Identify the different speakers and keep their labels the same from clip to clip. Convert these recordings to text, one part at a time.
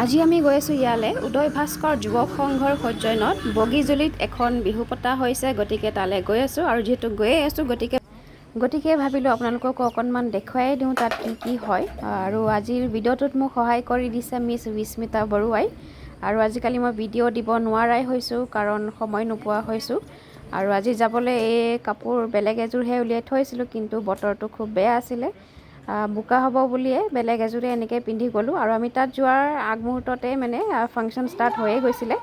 Speaker 1: আজি আমি গৈ আছোঁ ইয়ালৈ উদয় ভাস্কৰ যুৱক সংঘৰ সৌজন্যত বগীজুলিত এখন বিহু পতা হৈছে। গতিকে তালৈ গৈ আছোঁ আৰু যিহেতু গৈয়ে আছোঁ গতিকে ভাবিলোঁ আপোনালোকক অকণমান দেখুৱাই দিওঁ তাত কি কি হয়। আৰু আজিৰ ভিডিঅ'টোত মোক সহায় কৰি দিছে মিছ বিস্মিতা বৰুৱাই। আৰু আজিকালি মই ভিডিঅ' দিব নোৱাৰাই হৈছোঁ কাৰণ সময় নোপোৱা হৈছোঁ। আৰু আজি যাবলৈ এই কাপোৰ বেলেগ এযোৰহে উলিয়াই থৈছিলোঁ, কিন্তু বতৰটো খুব বেয়া আছিলে, বোকা হ'ব বুলিয়ে বেলেগ এযোৰে এনেকৈ পিন্ধি গ'লোঁ। আৰু আমি তাত যোৱাৰ আগমুহূৰ্ততে মানে ফাংচন ষ্টাৰ্ট হৈয়ে গৈছিলে।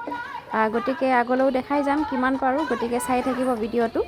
Speaker 1: গতিকে আগলৈও দেখাই যাম কিমান পাৰোঁ, গতিকে চাই থাকিব ভিডিঅ'টো।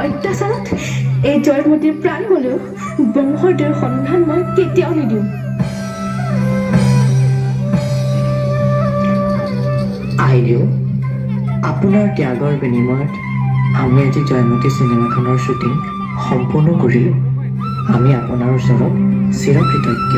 Speaker 2: অত্যাচাৰত এই জয়মতীৰ প্ৰাণ গ'লেও বংশৰ সন্ধান মই কেতিয়াও নিদিওঁ।
Speaker 3: আইদেউ, আপোনাৰ ত্যাগৰ বিনিময়ত আমি আজি জয়মতী চিনেমাখনৰ শ্বুটিং সম্পূৰ্ণ কৰিলোঁ। আমি আপোনাৰ ওচৰত চিৰকৃতজ্ঞ।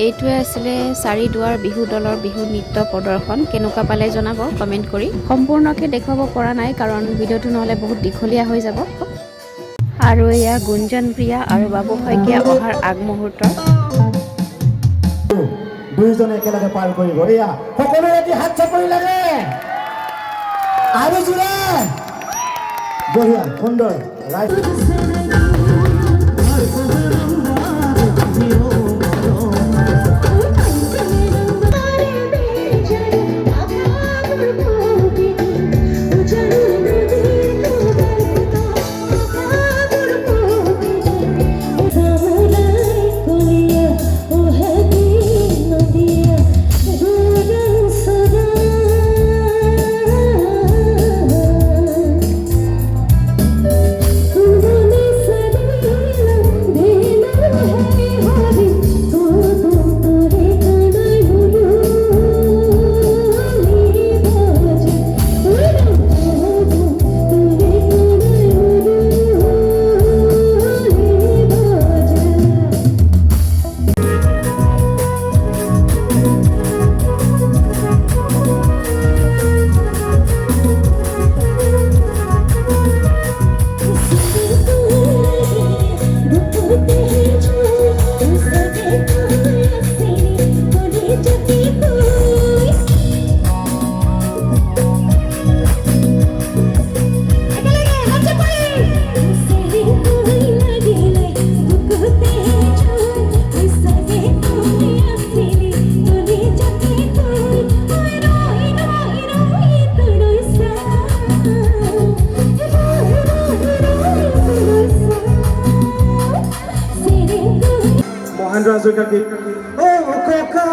Speaker 1: এইটোৱে আছিলে চাৰিদুৱাৰ বিহু দলৰ বিহু নৃত্য প্ৰদৰ্শন। কেনেকুৱা পালে জনাব কমেণ্ট কৰি। সম্পূৰ্ণকৈ দেখুৱাব পৰা নাই কাৰণ ভিডিঅ'টো নহ'লে বহুত দীঘলীয়া হৈ যাব। আৰু এয়া গুঞ্জন প্ৰিয়া আৰু বাবু শইকীয়া অহাৰ আগমুহূৰ্তৰ।
Speaker 4: দুইজনে একেলগে পাৰ কৰিব এয়া সকলোৰে এটি হাত চাপৰি লাগে আৰু জোৰে বঢ়িয়া সুন্দৰ মহেন্দ্ৰ হাজৰিকাৰ গীত ককা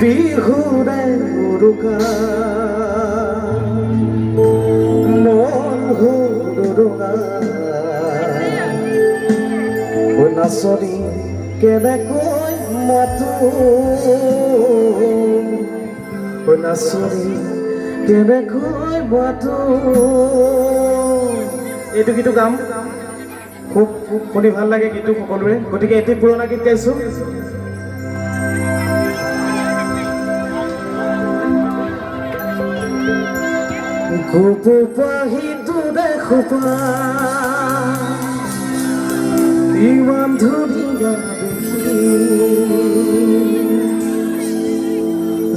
Speaker 4: বিহুৰে উৰুকা মন হুৰুঙা নাচনী কেনেকৈ মাতো নাচনী কেনেকৈ মাতো এইটো গীতটো গাম খুব শুনি ভাল লাগে গীতটো সকলোৰে গতিকে এটি পুৰণা গীত গাইছো ইমান ধুনীয়া দেখি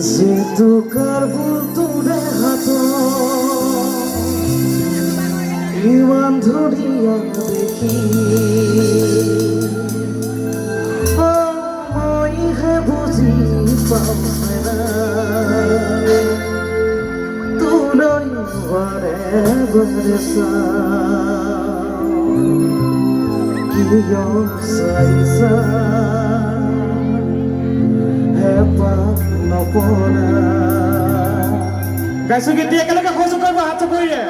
Speaker 4: যিটো কাৰবোৰ তোৰে হাতত ইমান ধুনীয়া দেখি মইহে বুজি পাম তোলৈ বাৰে বাৰে কিয় চাইছা হেঁপাহ নপৰা গাইছো গীত একেলগে সহযোগ কৰিব হাত চাপৰিৰে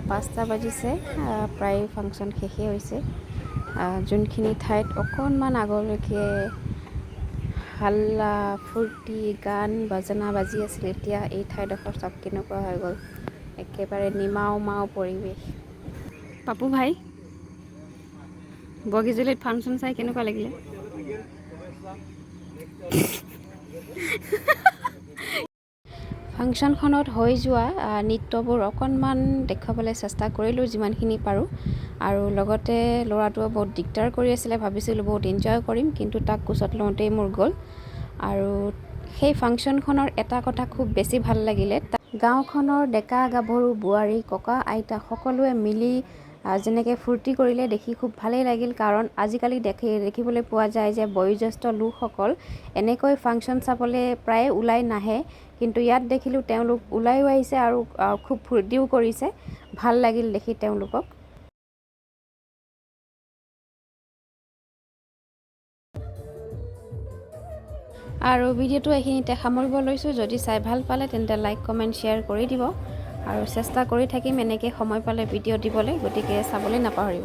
Speaker 1: ৰাতিপুৱাৰ 5টা বাজিছে, প্ৰায় ফাংচন শেষেই হৈছে। যোনখিনি ঠাইত অকণমান আগলৈকে হাল্লা ফূৰ্তি গান বাজনা বাজি আছিল, এতিয়া এই ঠাইডোখৰ চব কেনেকুৱা হৈ গ'ল, একেবাৰে নিমাও মাও পৰিৱেশ। পাপু ভাই, বগীজুলিত ফাংচন চাই কেনেকুৱা লাগিলে? ফাংচনখনত হৈ যোৱা নৃত্যবোৰ অকণমান দেখুৱাবলৈ চেষ্টা কৰিলোঁ যিমানখিনি পাৰোঁ, আৰু লগতে ল'ৰাটোৱে বহুত দিগদাৰ কৰি আছিলে। ভাবিছিলোঁ বহুত এনজয় কৰিম, কিন্তু তাক কোচত লওঁতেই মোৰ গ'ল। আৰু সেই ফাংচনখনৰ এটা কথা খুব বেছি ভাল লাগিলে, গাঁওখনৰ ডেকা গাভৰু বোৱাৰী ককা আইতা সকলোৱে মিলি যেনেকৈ ফূৰ্তি কৰিলে দেখি খুব ভালেই লাগিল। কাৰণ আজিকালি দেখিবলৈ পোৱা যায় যে বয়োজ্যেষ্ঠ লোকসকল এনেকৈ ফাংচন চাবলৈ প্ৰায়ে ওলাই নাহে, কিন্তু ইয়াত দেখিলোঁ তেওঁলোক ওলাইও আহিছে আৰু খুব ফূৰ্তিও কৰিছে। ভাল লাগিল দেখি তেওঁলোকক। আৰু ভিডিঅ'টো এইখিনিতে সামৰিব লৈছোঁ। যদি চাই ভাল পালে তেন্তে লাইক কমেণ্ট শ্বেয়াৰ কৰি দিব, আৰু চেষ্টা কৰি থাকিম এনেকৈ সময় পালে ভিডিঅ' দিবলৈ, গতিকে চাবলৈ নাপাহৰিব।